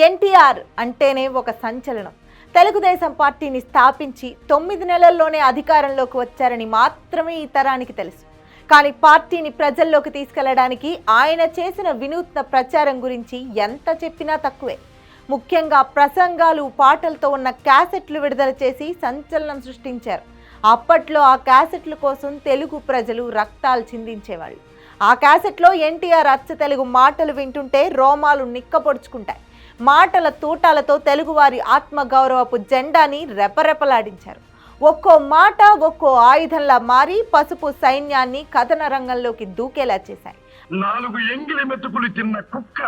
ఎన్టీఆర్ అంటేనే ఒక సంచలనం. తెలుగుదేశం పార్టీని స్థాపించి 9 నెలల్లోనే అధికారంలోకి వచ్చారని మాత్రమే ఈ తరానికి తెలుసు. కానీ పార్టీని ప్రజల్లోకి తీసుకెళ్లడానికి ఆయన చేసిన వినూత్న ప్రచారం గురించి ఎంత చెప్పినా తక్కువే. ముఖ్యంగా ప్రసంగాలు, పాటలతో ఉన్న క్యాసెట్లు విడుదల చేసి సంచలనం సృష్టించారు. అప్పట్లో ఆ క్యాసెట్ల కోసం తెలుగు ప్రజలు రక్తాలు చిందించేవాళ్ళు. ఆ క్యాసెట్లో ఎన్టీఆర్ అచ్చ తెలుగు మాటలు వింటుంటే రోమాలు నిక్కపొడుచుకుంటాయి. మాటల తూటాలతో తెలుగువారి ఆత్మగౌరవపు జెండాని రెపరెపలాడించారు. ఒక్కో మాట ఒక్కో ఆయుధంలా మారి పసుపు సైన్యాన్ని కథన రంగంలోకి దూకేలా చేశాయి. 4 ఎంగిలి మెతుకులు తిన్న కుక్క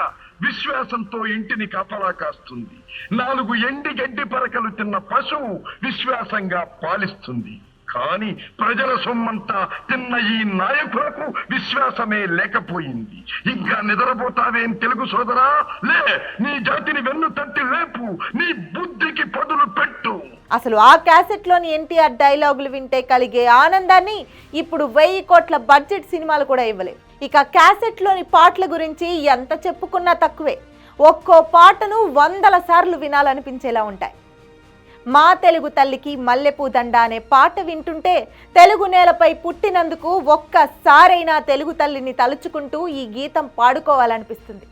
విశ్వాసంతో ఇంటిని కాపలా కాస్తుంది. 4 ఎండి గడ్డి పరకలు తిన్న పశువు విశ్వాసంగా పాలిస్తుంది. కానీ ప్రజల సొమ్మంతా తిన్న ఈ నాయకులకు విశ్వాసమే లేకపోయింది. ఇంకా నిద్రపోతావేం తెలుగు సోదరా? లే, నీ జాతిని వెన్ను తట్టి లేపు, నీ బుద్ధికి పదులు పెట్టు. అసలు ఆ క్యాసెట్లోని ఎన్టీఆర్ డైలాగులు వింటే కలిగే ఆనందాన్ని ఇప్పుడు 1000 కోట్ల బడ్జెట్ సినిమాలు కూడా ఇవ్వలేవు. ఇక క్యాసెట్లోని పాటల గురించి ఎంత చెప్పుకున్నా తక్కువే. ఒక్కో పాటను 100ల సార్లు వినాలనిపించేలా ఉంటాయి. మా తెలుగు తల్లికి మల్లెపూ దండ అనే పాట వింటుంటే తెలుగు నేలపై పుట్టినందుకు ఒక్కసారైనా తెలుగు తల్లిని తలుచుకుంటూ ఈ గీతం పాడుకోవాలనిపిస్తుంది.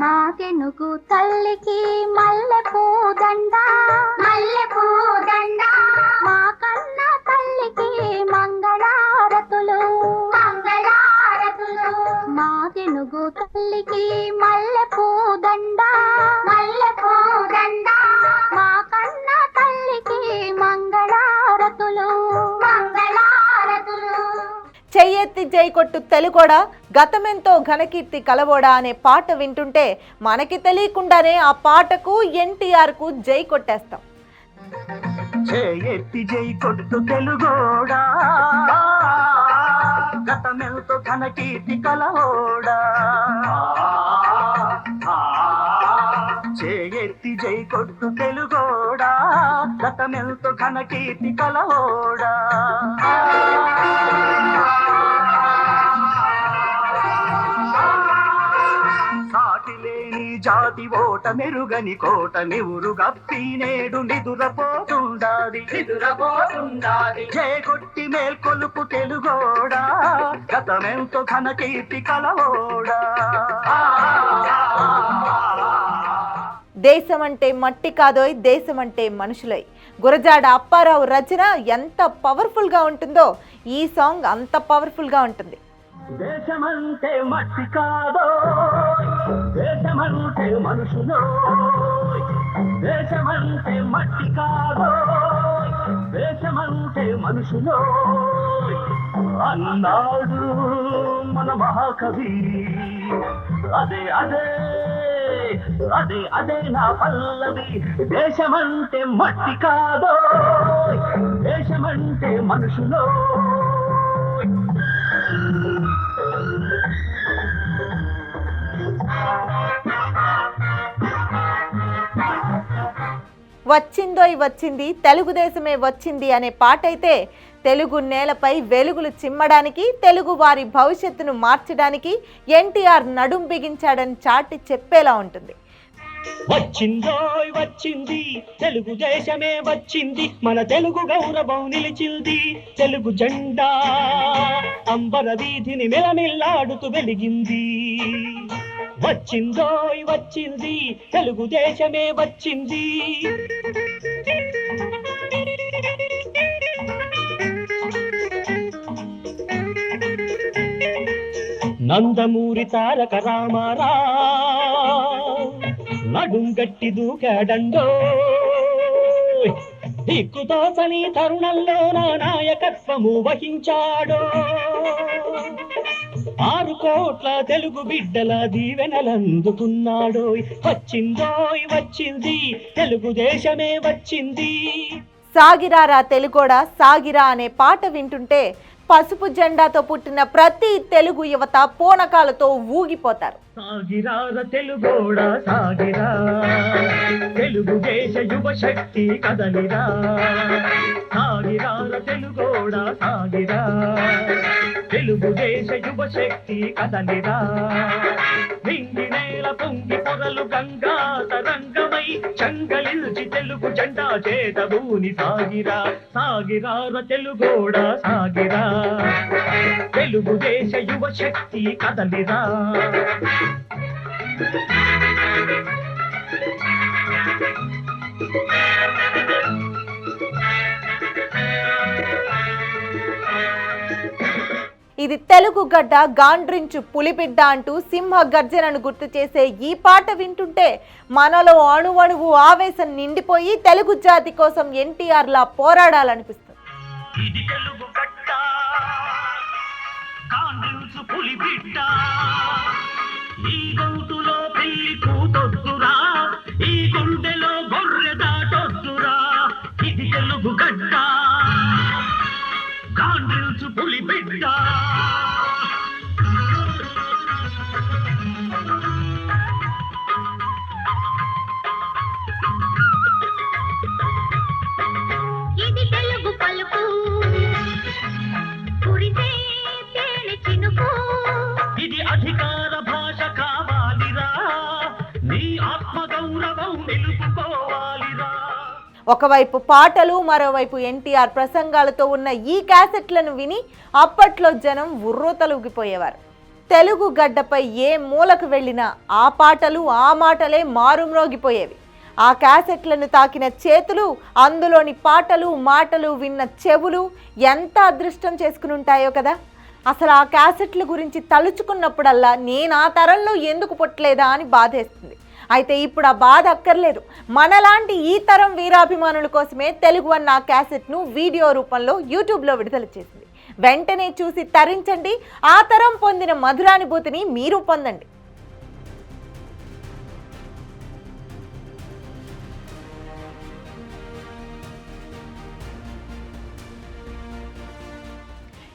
మా తెలుగు తల్లికి మల్లెపూ దండ, మల్లెపూ దండ, మా కన్న తల్లికి మంగళారతులు, మంగళారతులు. మా తెలుగు తల్లికి మల్లెపూ దండ, మల్లెపూ దండ, మా కన్న తల్లికి మంగళారతులు, మంగళారతులు. చెయ్యెత్తి జై కొట్టు తెలుగోడా, గతమెంతో ఘనకీర్తి కలవోడా అనే పాట వింటుంటే మనకి తెలియకుండానే ఆ పాటకు ఎన్టీఆర్కు జై కొట్టేస్తాం. చెయ్యెత్తి జై కొట్టు తెలుగోడా, గతమెంతో ఘనకీర్తి కలవోడా. చెయ్యెత్తి జై కొట్టు తెలుగోడా, గతమెంతో ఘనకీర్తి కలవోడా. సాటిలేని జాతి ఓట మెరుగని కోట నెవురు గప్పి నేడు నిదురపోతుండాది, నిదురపోతుండాది. జయగొట్టి మేల్కొలుపు తెలుగోడా, గతమెంతో ఘనకీర్తి కలవోడా. దేశం అంటే మట్టి కాదోయ్, దేశం అంటే మనుషులై. గురజాడ అప్పారావు రచన ఎంత పవర్ఫుల్ గా ఉంటుందో ఈ సాంగ్ అంత పవర్ఫుల్ గా ఉంటుంది. దేశమంటే మట్టి కాదో, దేశమంటే మనుషులో. దేశమంటే మట్టి కాదో, దేశమంటే మనుషులో అన్నాడు మన మహాకవి. అదే అదే అదే అదే నా పల్లవి. దేశమంటే మట్టి కాదో, దేశమంటే మనుషులో. వచ్చిందోయ్ వచ్చింది, తెలుగుదేశమే వచ్చింది అనే పాట అయితే తెలుగు నేలపై వెలుగులు చిమ్మడానికి, తెలుగు వారి భవిష్యత్తును మార్చడానికి ఎన్టీఆర్ నడుం బిగించాడని చాటి చెప్పేలా ఉంటుంది. వచ్చిందోయ్ వచ్చింది, తెలుగుదేశమే వచ్చింది, మన తెలుగు గౌరవం నిలిచింది. తెలుగు జెండా అంబర వీధిని మెలమెల్లాడుతూ వెలిగింది. వచ్చిందోయ్ వచ్చింది, తెలుగుదేశమే వచ్చింది. నందమూరి తారక రామారావు నడుం గట్టి దూకాడండో. దిక్కుతోచని తరుణంలో నా నాయకత్వము వహించాడో. 6 కోట్ల తెలుగు బిడ్డల దీవెనలందుకున్నాడో. వచ్చిందోయ్ వచ్చింది, తెలుగుదేశమే వచ్చింది. సాగిరారా తెలుగోడా, సాగిరా అనే పాట వింటుంటే పసుపు జెండాతో పుట్టిన ప్రతి తెలుగు యువత పూనకాలతో ఊగిపోతారు. సాగిరార తెలుగోడా సాగిరా, తెలుగుదేశ యువ శక్తి కదలిరా. సాగిరార తెలుగోడా సాగిరా, తెలుగుదేశ యువ శక్తి కదలిరా. నింగి నేల పొంగి పొరలు గంగా తరంగ పై చంగలిల్చి తెలుగు జెండా చేతబూని సాగిరా సాగిరార తెలుగోడా సాగిరా తెలుగుదేశ యువ శక్తి కదలిరా ఇది తెలుగు గడ్డ గాండ్రించు పులిబిడ్డ అంటూ సింహ గర్జనను గుర్తు చేసే ఈ పాట వింటుంటే మనలో అణువణువు ఆవేశం నిండిపోయి తెలుగు జాతి కోసం ఎన్టీఆర్ లా పోరాడాలనిపిస్తుంది. ఇది తెలుగు గడ్డ కాండ్రించు పులిబిడ్డ ఈ గొంతులో పెళ్లి కూతొద్దురా ఈ గుండెలో గొర్రె దాటొద్దురా ఇది తెలుగు గడ్డ కాండ్రించు పులిబిడ్డ ఇది తెలుగు పలుకు కురిసే తేనె చినుకు ఇది అధికార భాష కావాలిరా నీ ఆత్మగౌరవం నిలుపుకోవాలిరా. ఒకవైపు పాటలు, మరోవైపు ఎన్టీఆర్ ప్రసంగాలతో ఉన్న ఈ క్యాసెట్లను విని అప్పట్లో జనం ఉర్రూతలూగిపోయేవారు. తెలుగు గడ్డపై ఏ మూలకు వెళ్ళినా ఆ పాటలు, ఆ మాటలే మారుమ్రోగిపోయేవి. ఆ క్యాసెట్లను తాకిన చేతులు, అందులోని పాటలు, మాటలు విన్న చెవులు ఎంత అదృష్టం చేసుకుని ఉంటాయో కదా. అసలు ఆ క్యాసెట్ల గురించి తలుచుకున్నప్పుడల్లా నేను ఆ తరంలో ఎందుకు పుట్టలేదా అని బాధేస్తుంది. అయితే ఇప్పుడు ఆ బాధ అక్కర్లేదు. మనలాంటి ఈ తరం వీరాభిమానుల కోసమే తెలుగు వన్ ఆ క్యాసెట్ను వీడియో రూపంలో యూట్యూబ్లో విడుదల చేసింది. వెంటనే చూసి తరించండి. ఆ తరం పొందిన మధురానుభూతిని మీరు పొందండి.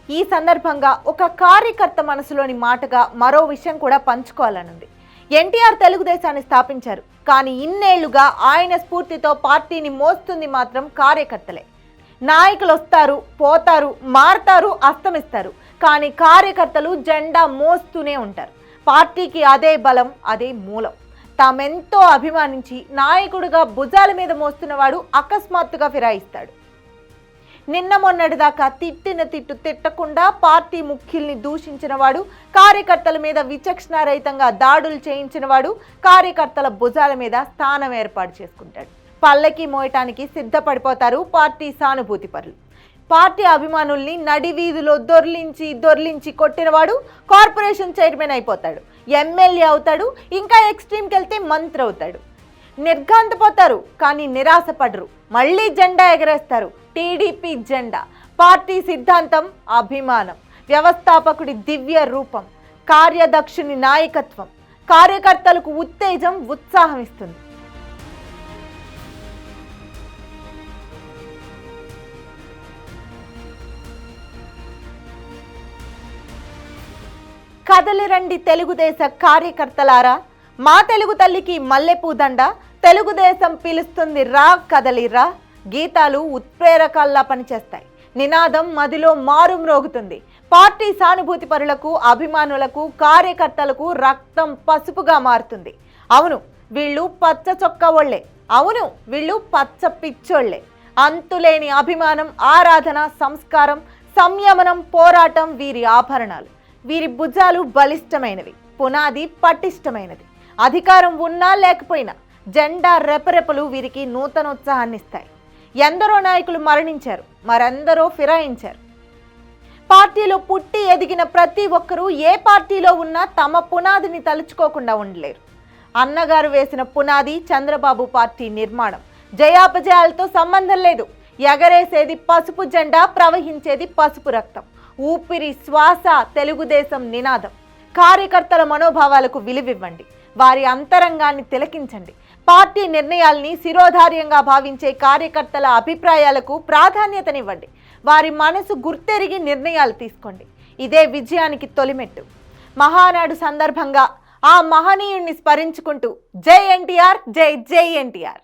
ఈ సందర్భంగా ఒక కార్యకర్త మనసులోని మాటగా మరో విషయం కూడా పంచుకోవాలనుంది. ఎన్టీఆర్ తెలుగుదేశాన్ని స్థాపించారు, కానీ ఇన్నేళ్లుగా ఆయన స్ఫూర్తితో పార్టీని మోస్తుంది మాత్రం కార్యకర్తలే. నాయకులు వస్తారు, పోతారు, మారతారు, అస్తమిస్తారు, కానీ కార్యకర్తలు జెండా మోస్తూనే ఉంటారు. పార్టీకి అదే బలం, అదే మూలం. తామెంతో అభిమానించి నాయకుడిగా భుజాల మీద మోస్తున్నవాడు అకస్మాత్తుగా ఫిరాయిస్తాడు. నిన్న మొన్నటిదాకా తిట్టిన తిట్టు తిట్టకుండా పార్టీ ముఖ్యుల్ని దూషించిన వాడు, కార్యకర్తల మీద విచక్షణారహితంగా దాడులు చేయించిన వాడు కార్యకర్తల భుజాల మీద స్థానం ఏర్పాటు చేసుకుంటాడు. పల్లకి మోయటానికి సిద్ధపడిపోతారు పార్టీ సానుభూతి పరులు. పార్టీ అభిమానుల్ని నడి వీధిలో దొర్లించి కొట్టినవాడు కార్పొరేషన్ చైర్మన్ అయిపోతాడు, ఎమ్మెల్యే అవుతాడు, ఇంకా ఎక్స్ట్రీమ్కి వెళ్తే మంత్రి అవుతాడు. నిర్ఘాంతపోతారు, కానీ నిరాశపడరు, మళ్ళీ జెండా ఎగరేస్తారు. టీడీపీ జెండా. పార్టీ సిద్ధాంతం అభిమానం, వ్యవస్థాపకుడి దివ్య రూపం, కార్యదక్షుని నాయకత్వం కార్యకర్తలకు ఉత్తేజం, ఉత్సాహం ఇస్తుంది. కదలిరండి తెలుగుదేశ కార్యకర్తలారా, మా తెలుగు తల్లికి మల్లెపూదండ, తెలుగుదేశం పిలుస్తుంది రా కదలిరా. గీతాలు ఉత్ప్రేరకాల్లా పనిచేస్తాయి. నినాదం మదిలో మారుమ్రోగుతుంది. పార్టీ సానుభూతి పరులకు, అభిమానులకు, కార్యకర్తలకు రక్తం పసుపుగా మారుతుంది. అవును, వీళ్ళు పచ్చ చొక్కా ఒళ్ళే, అవును వీళ్ళు పచ్చ పిచ్చోళ్లే. అంతులేని అభిమానం, ఆరాధన, సంస్కారం, సంయమనం, పోరాటం వీరి ఆభరణాలు. వీరి భుజాలు బలిష్టమైనవి, పునాది పటిష్టమైనది. అధికారం ఉన్నా లేకపోయినా జెండా రెపరెపలు వీరికి నూతనోత్సాహాన్ని ఇస్తాయి. ఎందరో నాయకులు మరణించారు, మరెందరో ఫిరాయించారు. పార్టీలో పుట్టి ఎదిగిన ప్రతి ఒక్కరూ ఏ పార్టీలో ఉన్నా తమ పునాదిని తలుచుకోకుండా ఉండలేరు. అన్నగారు వేసిన పునాది చంద్రబాబు పార్టీ నిర్మాణం. జయాపజయాలతో సంబంధం లేదు. ఎగరేసేది పసుపు జెండా, ప్రవహించేది పసుపు రక్తం. ఊపిరి శ్వాస తెలుగుదేశం నినాదం. కార్యకర్తల మనోభావాలకు విలువివ్వండి, వారి అంతరంగాన్ని తిలకించండి. పార్టీ నిర్ణయాల్ని శిరోధార్యంగా భావించే కార్యకర్తల అభిప్రాయాలకు ప్రాధాన్యతనివ్వండి. వారి మనసు గుర్తెరిగి నిర్ణయాలు తీసుకోండి. ఇదే విజయానికి తొలిమెట్టు. మహానాడు సందర్భంగా ఆ మహనీయుణ్ణి స్మరించుకుంటూ జై ఎన్టీఆర్, జై జై ఎన్టీఆర్.